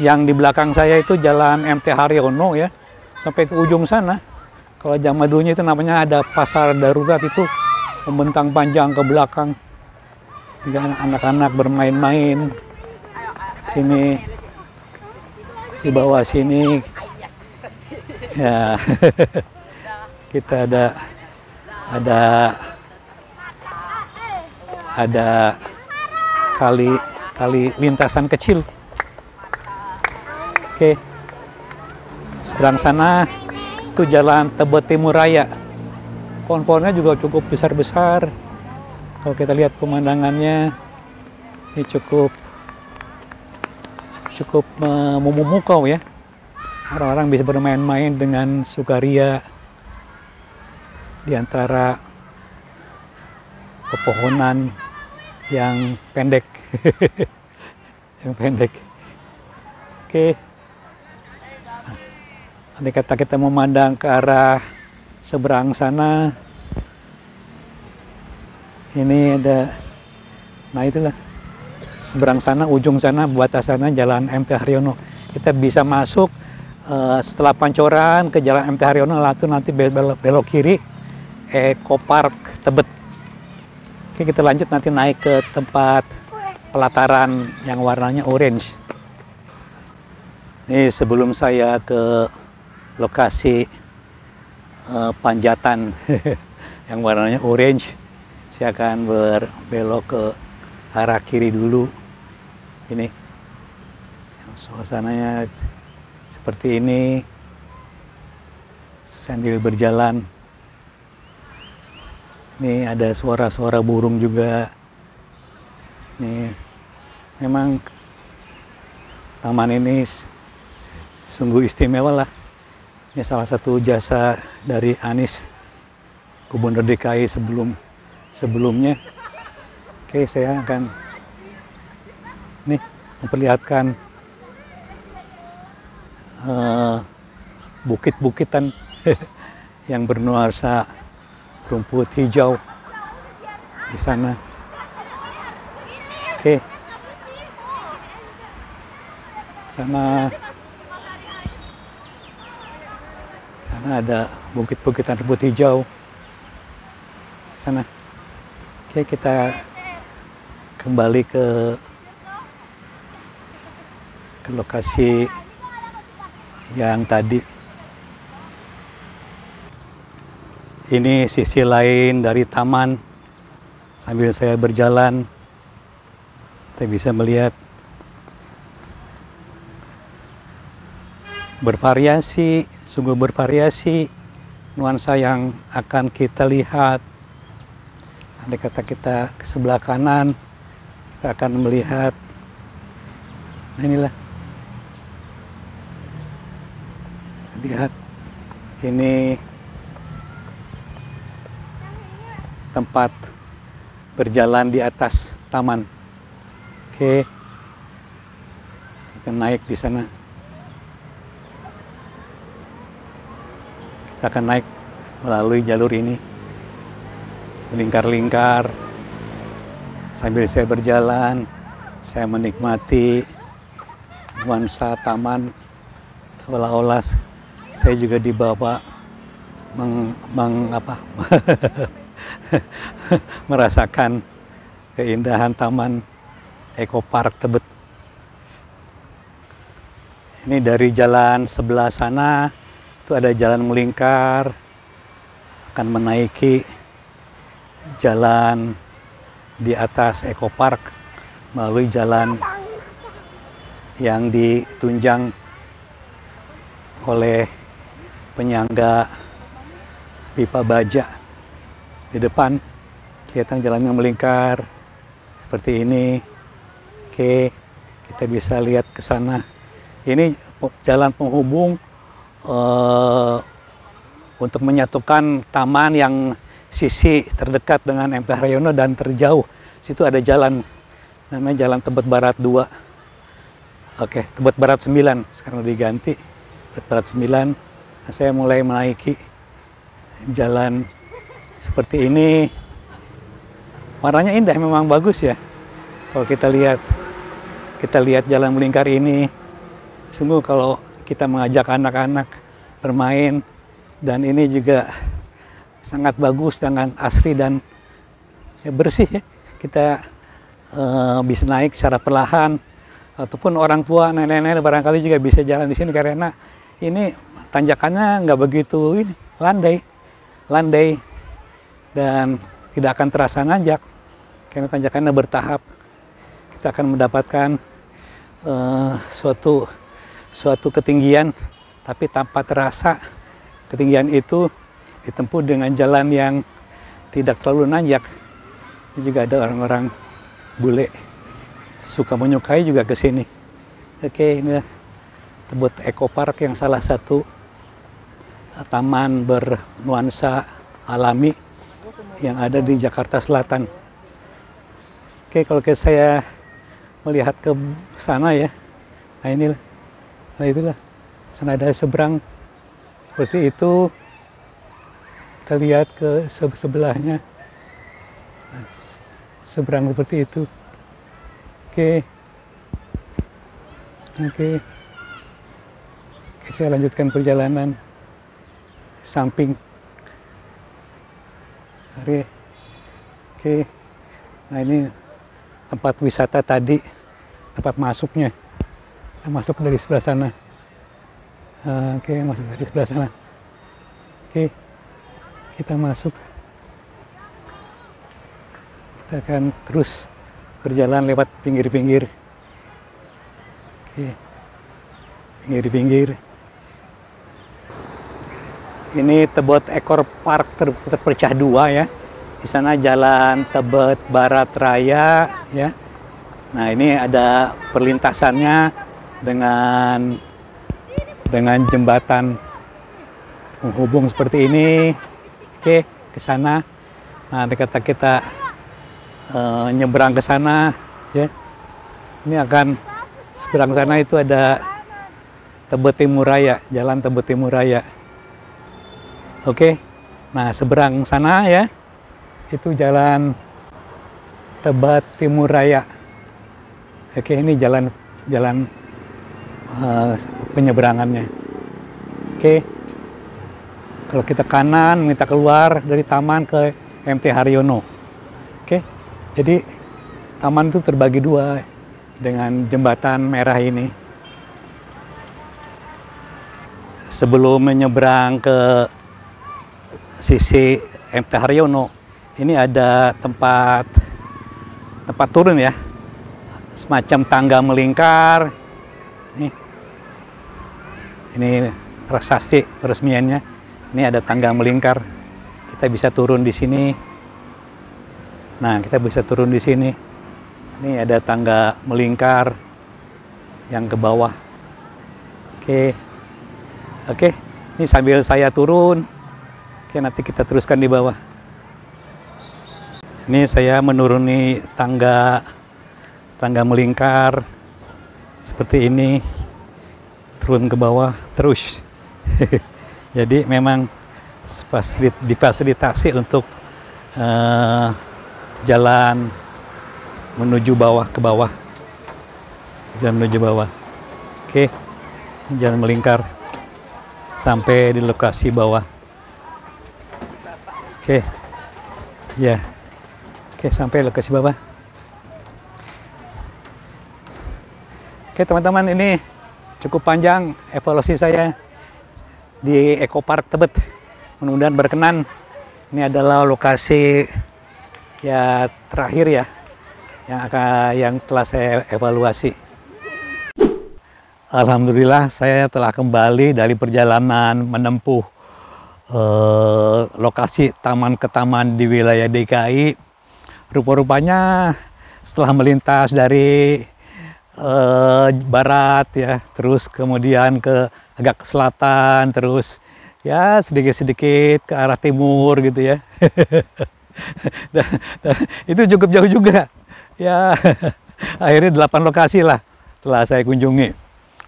yang di belakang saya itu jalan MT Haryono ya, sampai ke ujung sana. Kalau zaman dulunya itu namanya ada pasar darurat, itu membentang panjang ke belakang. Anak-anak bermain-main. Sini, di bawah sini, ya kita ada kali lintasan kecil. Oke, seberang sana itu jalan Tebet Timur Raya. Pohon-pohonnya juga cukup besar-besar. Kalau kita lihat pemandangannya, ini cukup memukau ya. Orang-orang bisa bermain-main dengan sukaria di antara pepohonan yang pendek. Yang pendek. Oke. Andai kata kita memandang ke arah seberang sana, ini ada, nah itulah seberang sana, ujung sana, batas sana Jalan MT Haryono. Kita bisa masuk setelah Pancoran ke Jalan MT Haryono, lalu nanti belok kiri Eco Park Tebet. Oke, kita lanjut nanti naik ke tempat pelataran yang warnanya orange. Ini sebelum saya ke lokasi panjatan yang warnanya orange, saya akan berbelok ke arah kiri dulu. Ini suasananya seperti ini sambil berjalan. Ini ada suara-suara burung juga. Nih, memang taman ini sungguh istimewa lah. Ini salah satu jasa dari Anies, Gubernur DKI sebelumnya. Oke, saya akan nih memperlihatkan bukit-bukitan yang bernuansa rumput hijau di sana. Oke, sana ada bukit-bukitan rumput hijau. Sana. Oke, kita kembali ke lokasi yang tadi. Ini sisi lain dari taman. Sambil saya berjalan, kita bisa melihat bervariasi, sungguh bervariasi nuansa yang akan kita lihat. Andai kata kita ke sebelah kanan, kita akan melihat, nah inilah, lihat, ini tempat berjalan di atas taman. Oke, kita naik di sana. Kita akan naik melalui jalur ini, melingkar-lingkar. Sambil saya berjalan, saya menikmati nuansa taman, seolah-olah saya juga dibawa merasakan keindahan taman Eco Park Tebet. Ini dari jalan sebelah sana itu ada jalan melingkar, akan menaiki jalan di atas Eco Park melalui jalan yang ditunjang oleh penyangga pipa baja. Di depan kelihatan jalannya melingkar seperti ini. Oke, kita bisa lihat ke sana. Ini jalan penghubung untuk menyatukan taman yang sisi terdekat dengan MT Haryono dan terjauh. Situ ada jalan namanya Jalan Tebet Barat 2. Oke, Tebet Barat 9 sekarang diganti Tebet Barat 9. Nah, saya mulai menaiki jalan seperti ini. Warnanya indah, memang bagus ya. Kalau kita lihat jalan melingkar ini, sungguh kalau kita mengajak anak-anak bermain, dan ini juga sangat bagus dengan asri dan ya, bersih ya. Kita bisa naik secara perlahan, ataupun orang tua, nenek-nenek barangkali juga bisa jalan di sini karena ini tanjakannya nggak begitu ini landai dan tidak akan terasa nanjak karena tanjakannya bertahap. Kita akan mendapatkan suatu ketinggian, tapi tanpa terasa ketinggian itu ditempuh dengan jalan yang tidak terlalu nanjak. Ini juga ada orang-orang bule suka menyukai juga ke sini. Oke, ini Tebet Eco Park yang salah satu taman bernuansa alami yang ada di Jakarta Selatan. Oke, kalau saya melihat ke sana ya, nah inilah, nah itulah, sana ada seberang seperti itu. Kita lihat ke sebelahnya, nah, seberang seperti itu. Oke. Oke. Oke, saya lanjutkan perjalanan samping. Oke. Nah, ini tempat wisata tadi, tempat masuknya. Kita masuk dari sebelah sana. Oke, masuk dari sebelah sana. Oke, kita masuk. Kita akan terus berjalan lewat pinggir-pinggir. Oke, pinggir-pinggir. Ini Tebet Ekor Park terpecah dua ya. Di sana Jalan Tebet Barat Raya ya. Nah, ini ada perlintasannya dengan jembatan penghubung seperti ini. Oke, ke sana. Nah, kita nyebrang ke sana ya. Ini akan seberang sana itu ada Tebet Timur Raya, Jalan Tebet Timur Raya. Oke. Nah, seberang sana ya. Itu Jalan Tebet Timur Raya. Oke, ini jalan penyeberangannya. Oke. Kalau kita kanan, kita keluar dari taman ke MT Haryono. Oke. Jadi taman itu terbagi dua dengan jembatan merah ini. Sebelum menyeberang ke sisi MT Haryono, ini ada tempat turun ya, semacam tangga melingkar. Ini prasasti peresmiannya. Ini ada tangga melingkar. Kita bisa turun di sini. Nah, kita bisa turun di sini. Ini ada tangga melingkar yang ke bawah. Oke. Ini sambil saya turun. Oke, nanti kita teruskan di bawah. Ini saya menuruni tangga melingkar seperti ini, turun ke bawah terus. Jadi memang difasilitasi untuk jalan menuju ke bawah. Jalan menuju bawah. Oke, jalan melingkar sampai di lokasi bawah. Oke, ya. Oke, sampai lokasi bawah. Oke, teman-teman, ini cukup panjang evaluasi saya di Eco Park Tebet. Mudah-mudahan berkenan. Ini adalah lokasi ya terakhir ya yang setelah saya evaluasi. Alhamdulillah, saya telah kembali dari perjalanan menempuh lokasi taman ke taman di wilayah DKI. Rupa-rupanya setelah melintas dari barat ya, terus kemudian agak ke selatan, terus ya sedikit-sedikit ke arah timur gitu ya. dan itu cukup jauh juga ya. Akhirnya 8 lokasi lah telah saya kunjungi.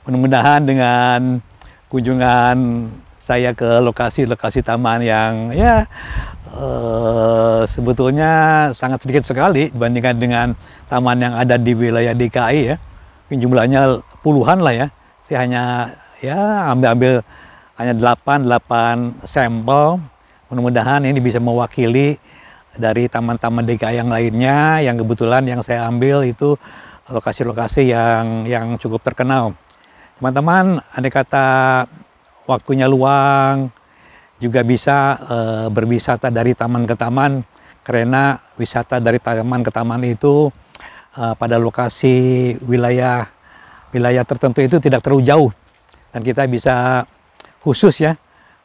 Mudah-mudahan dengan kunjungan saya ke lokasi-lokasi taman yang ya sebetulnya sangat sedikit sekali dibandingkan dengan taman yang ada di wilayah DKI ya. Jumlahnya puluhan lah ya. Saya hanya ya ambil hanya 8 sampel. Mudah-mudahan ini bisa mewakili dari taman-taman DKI yang lainnya, yang kebetulan yang saya ambil itu lokasi-lokasi yang cukup terkenal. Teman-teman, andai kata waktunya luang, juga bisa berwisata dari taman ke taman, karena wisata dari taman ke taman itu pada lokasi wilayah tertentu itu tidak terlalu jauh, dan kita bisa khusus ya,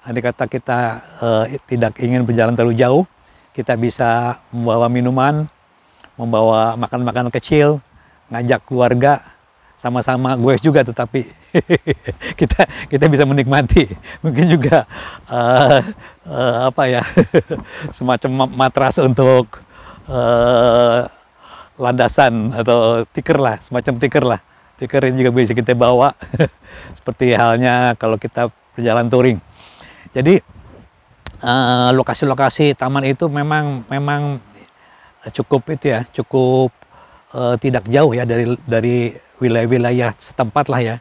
andai kata kita tidak ingin berjalan terlalu jauh, kita bisa membawa minuman, membawa makan-makanan kecil, ngajak keluarga, sama-sama goes juga, tetapi kita bisa menikmati. Mungkin juga apa ya, semacam matras untuk landasan atau tikar lah, semacam tikar lah. Tikar ini juga bisa kita bawa seperti halnya kalau kita berjalan touring. Jadi lokasi-lokasi taman itu memang cukup itu ya, cukup tidak jauh ya dari wilayah-wilayah setempat lah ya.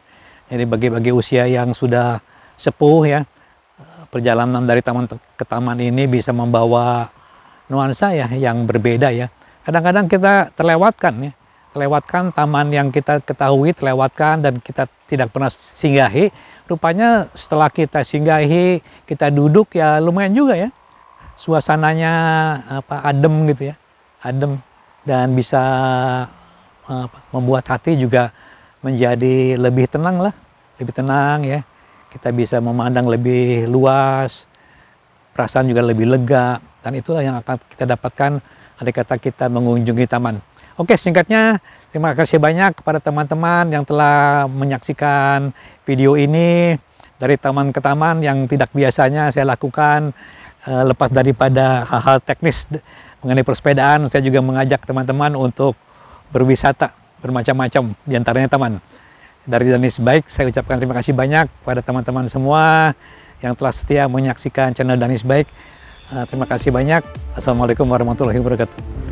Jadi bagi usia yang sudah sepuh ya, perjalanan dari taman ke taman ini bisa membawa nuansa ya yang berbeda ya. Kadang-kadang kita terlewatkan taman yang kita ketahui, terlewatkan dan kita tidak pernah singgahi. Rupanya setelah kita singgahi, kita duduk ya lumayan juga ya. Suasananya adem gitu ya, adem, dan bisa membuat hati juga menjadi lebih tenang lah, lebih tenang ya. Kita bisa memandang lebih luas, perasaan juga lebih lega, dan itulah yang akan kita dapatkan andai kata kita mengunjungi taman. Oke, singkatnya terima kasih banyak kepada teman-teman yang telah menyaksikan video ini dari taman ke taman yang tidak biasanya saya lakukan. Lepas daripada hal-hal teknis mengenai persepedaan, saya juga mengajak teman-teman untuk berwisata bermacam-macam, diantaranya taman. Dari Danis Bike, saya ucapkan terima kasih banyak kepada teman-teman semua yang telah setia menyaksikan channel Danis Bike. Terima kasih banyak. Assalamualaikum warahmatullahi wabarakatuh.